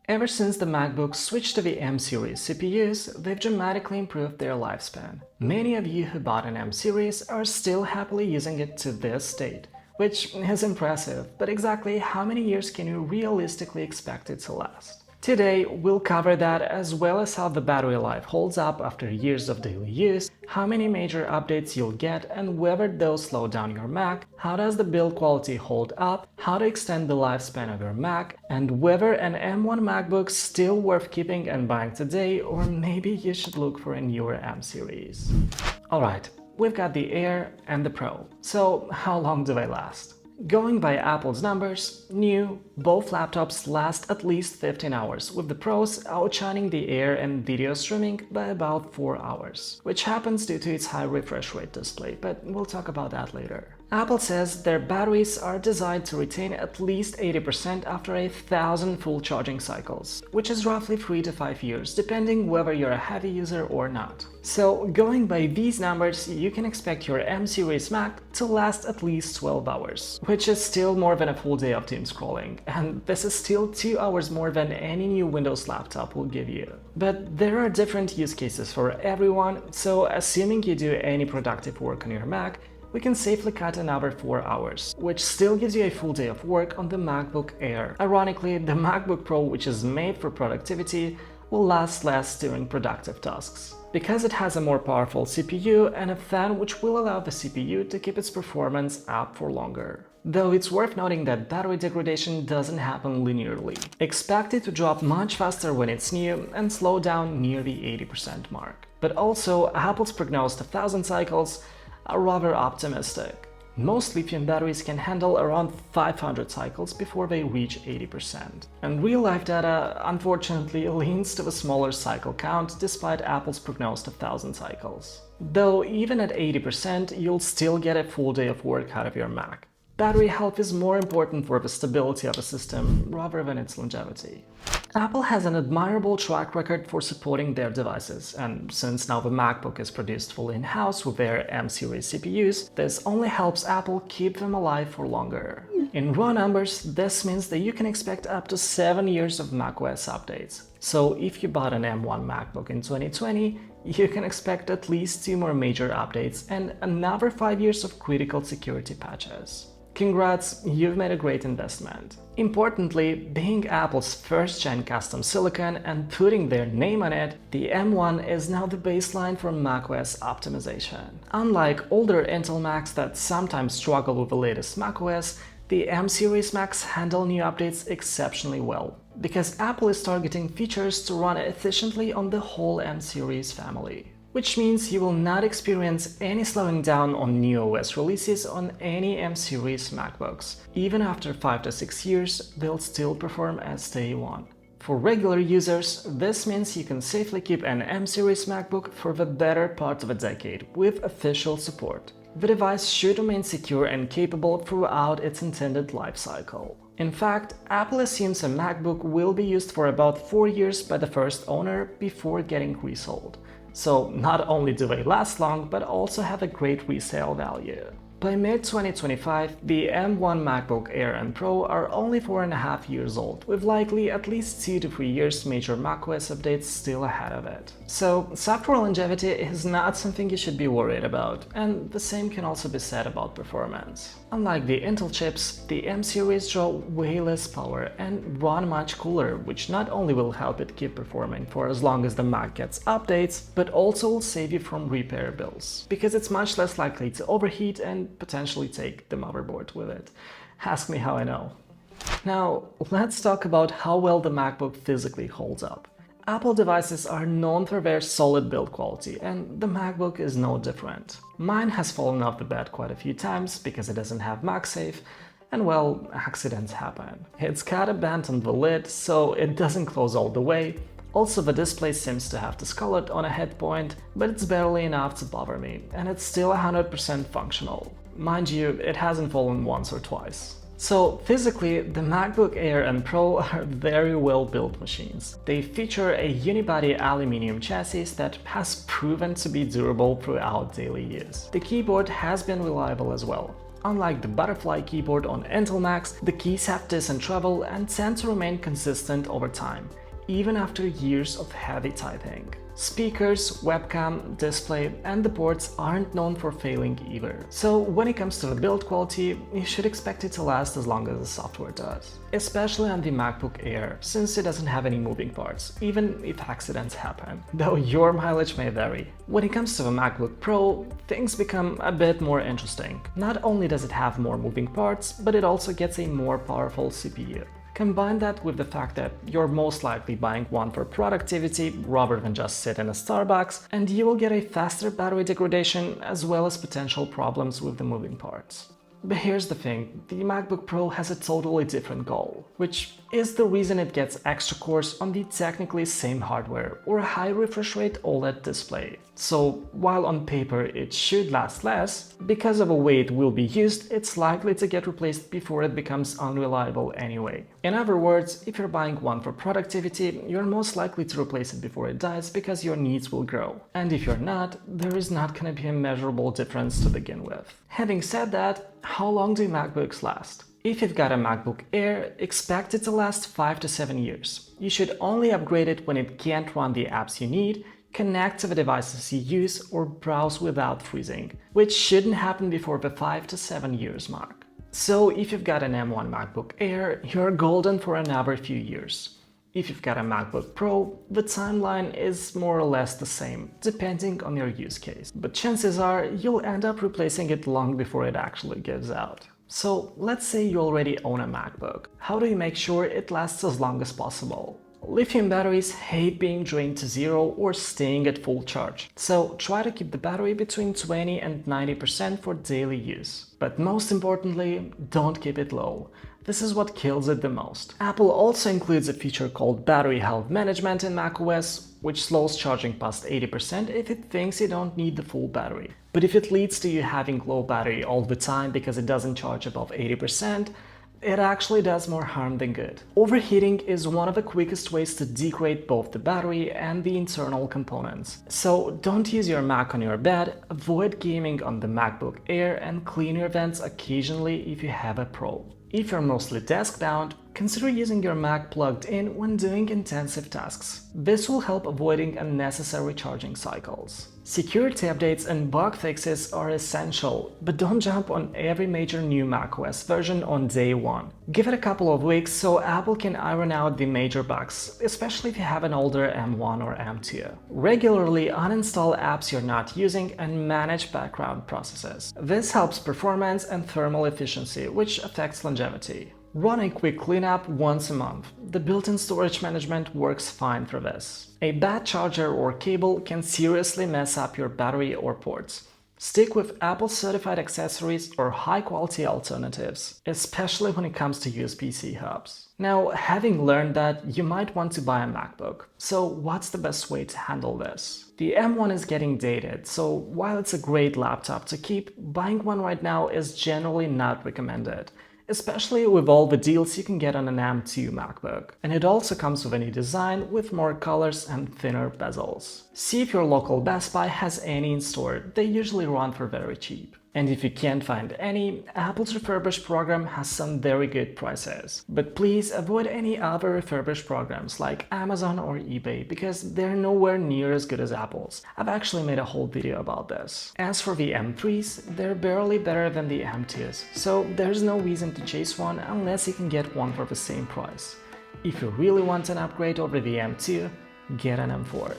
Ever since the MacBooks switched to the M series CPUs, they've dramatically improved their lifespan. Many of you who bought an M series are still happily using it to this date, which is impressive, but exactly how many years can you realistically expect it to last? Today, we'll cover that as well as how the battery life holds up after years of daily use, how many major updates you'll get and whether those slow down your Mac, how does the build quality hold up, how to extend the lifespan of your Mac, and whether an M1 MacBook's still worth keeping and buying today, or maybe you should look for a newer M series. Alright, we've got the Air and the Pro, so how long do they last? Going by Apple's numbers, new, both laptops last at least 15 hours, with the Pros outshining the Air and video streaming by about 4 hours, which happens due to its high refresh rate display, but we'll talk about that later. Apple says their batteries are designed to retain at least 80% after 1,000 full charging cycles, which is roughly 3 to 5 years, depending whether you're a heavy user or not. So, going by these numbers, you can expect your M series Mac to last at least 12 hours, which is still more than a full day of doom scrolling, and this is still 2 hours more than any new Windows laptop will give you. But there are different use cases for everyone, so assuming you do any productive work on your Mac, we can safely cut another 4 hours, which still gives you a full day of work on the MacBook Air. Ironically, the MacBook Pro, which is made for productivity, will last less during productive tasks, because it has a more powerful CPU and a fan which will allow the CPU to keep its performance up for longer. Though it's worth noting that battery degradation doesn't happen linearly. Expect it to drop much faster when it's new and slow down near the 80% mark. But also, Apple's prognosed 1,000 cycles are rather optimistic. Most lithium batteries can handle around 500 cycles before they reach 80%. And real-life data, unfortunately, leans to a smaller cycle count despite Apple's prognosed 1,000 cycles. Though even at 80%, you'll still get a full day of work out of your Mac. Battery health is more important for the stability of a system rather than its longevity. Apple has an admirable track record for supporting their devices, and since now the MacBook is produced fully in-house with their M series CPUs, this only helps Apple keep them alive for longer. In raw numbers, this means that you can expect up to 7 years of macOS updates. So if you bought an M1 MacBook in 2020, you can expect at least 2 more major updates and another 5 years of critical security patches. Congrats, you've made a great investment. Importantly, being Apple's first-gen custom silicon and putting their name on it, the M1 is now the baseline for macOS optimization. Unlike older Intel Macs that sometimes struggle with the latest macOS, the M series Macs handle new updates exceptionally well, because Apple is targeting features to run efficiently on the whole M series family. Which means you will not experience any slowing down on new OS releases on any M series MacBooks. Even after 5 to 6 years, they'll still perform as day one. For regular users, this means you can safely keep an M series MacBook for the better part of a decade with official support. The device should remain secure and capable throughout its intended life cycle. In fact, Apple assumes a MacBook will be used for about 4 years by the first owner before getting resold. So not only do they last long, but also have a great resale value. By mid-2025, the M1 MacBook Air and Pro are only 4.5 years old, with likely at least 2 to 3 years major macOS updates still ahead of it. So software longevity is not something you should be worried about, and the same can also be said about performance. Unlike the Intel chips, the M series draw way less power and run much cooler, which not only will help it keep performing for as long as the Mac gets updates, but also will save you from repair bills, because it's much less likely to overheat and potentially take the motherboard with it. Ask me how I know. Now, let's talk about how well the MacBook physically holds up. Apple devices are known for their solid build quality, and the MacBook is no different. Mine has fallen off the bed quite a few times because it doesn't have MagSafe, and well, accidents happen. It's got a bend on the lid, so it doesn't close all the way. Also, the display seems to have discolored on a hit point, but it's barely enough to bother me, and it's still 100% functional. Mind you, it hasn't fallen once or twice. So physically, the MacBook Air and Pro are very well built machines. They feature a unibody aluminum chassis that has proven to be durable throughout daily use. The keyboard has been reliable as well. Unlike the butterfly keyboard on Intel Macs, the keys have decent travel and tend to remain consistent over time, even after years of heavy typing. Speakers, webcam, display, and the ports aren't known for failing either. So when it comes to the build quality, you should expect it to last as long as the software does. Especially on the MacBook Air, since it doesn't have any moving parts, even if accidents happen, though your mileage may vary. When it comes to the MacBook Pro, things become a bit more interesting. Not only does it have more moving parts, but it also gets a more powerful CPU. Combine that with the fact that you're most likely buying one for productivity rather than just sit in a Starbucks, and you will get a faster battery degradation as well as potential problems with the moving parts. But here's the thing, the MacBook Pro has a totally different goal, which is the reason it gets extra cores on the technically same hardware or a high refresh rate OLED display. So while on paper it should last less, because of the way it will be used, it's likely to get replaced before it becomes unreliable anyway. In other words, if you're buying one for productivity, you're most likely to replace it before it dies because your needs will grow. And if you're not, there is not going to be a measurable difference to begin with. Having said that, how long do MacBooks last? If you've got a MacBook Air, expect it to last 5 to 7 years. You should only upgrade it when it can't run the apps you need, connect to the devices you use, or browse without freezing, which shouldn't happen before the 5 to 7 years mark. So if you've got an M1 MacBook Air, you're golden for another few years. If you've got a MacBook Pro, the timeline is more or less the same, depending on your use case. But chances are you'll end up replacing it long before it actually gives out. So let's say you already own a MacBook. How do you make sure it lasts as long as possible? Lithium batteries hate being drained to zero or staying at full charge, so try to keep the battery between 20 and 90% for daily use. But most importantly, don't keep it low. This is what kills it the most. Apple also includes a feature called Battery Health Management in macOS, which slows charging past 80% if it thinks you don't need the full battery. But if it leads to you having low battery all the time because it doesn't charge above 80%, it actually does more harm than good. Overheating is one of the quickest ways to degrade both the battery and the internal components. So don't use your Mac on your bed, avoid gaming on the MacBook Air, and clean your vents occasionally if you have a Pro. If you're mostly desk-bound, consider using your Mac plugged in when doing intensive tasks. This will help avoiding unnecessary charging cycles. Security updates and bug fixes are essential, but don't jump on every major new macOS version on day one. Give it a couple of weeks so Apple can iron out the major bugs, especially if you have an older M1 or M2. Regularly uninstall apps you're not using and manage background processes. This helps performance and thermal efficiency, which affects longevity. Run a quick cleanup once a month. The built-in storage management works fine for this. A bad charger or cable can seriously mess up your battery or ports. Stick with Apple-certified accessories or high-quality alternatives, especially when it comes to USB-C hubs. Now, having learned that, you might want to buy a MacBook. So what's the best way to handle this? The M1 is getting dated, so while it's a great laptop to keep, buying one right now is generally not recommended, especially with all the deals you can get on an M2 MacBook. And it also comes with a new design with more colors and thinner bezels. See if your local Best Buy has any in store, they usually run for very cheap. And if you can't find any, Apple's refurbished program has some very good prices. But please avoid any other refurbished programs like Amazon or eBay because they're nowhere near as good as Apple's. I've actually made a whole video about this. As for the M3s, they're barely better than the M2s, so there's no reason to chase one unless you can get one for the same price. If you really want an upgrade over the M2, get an M4.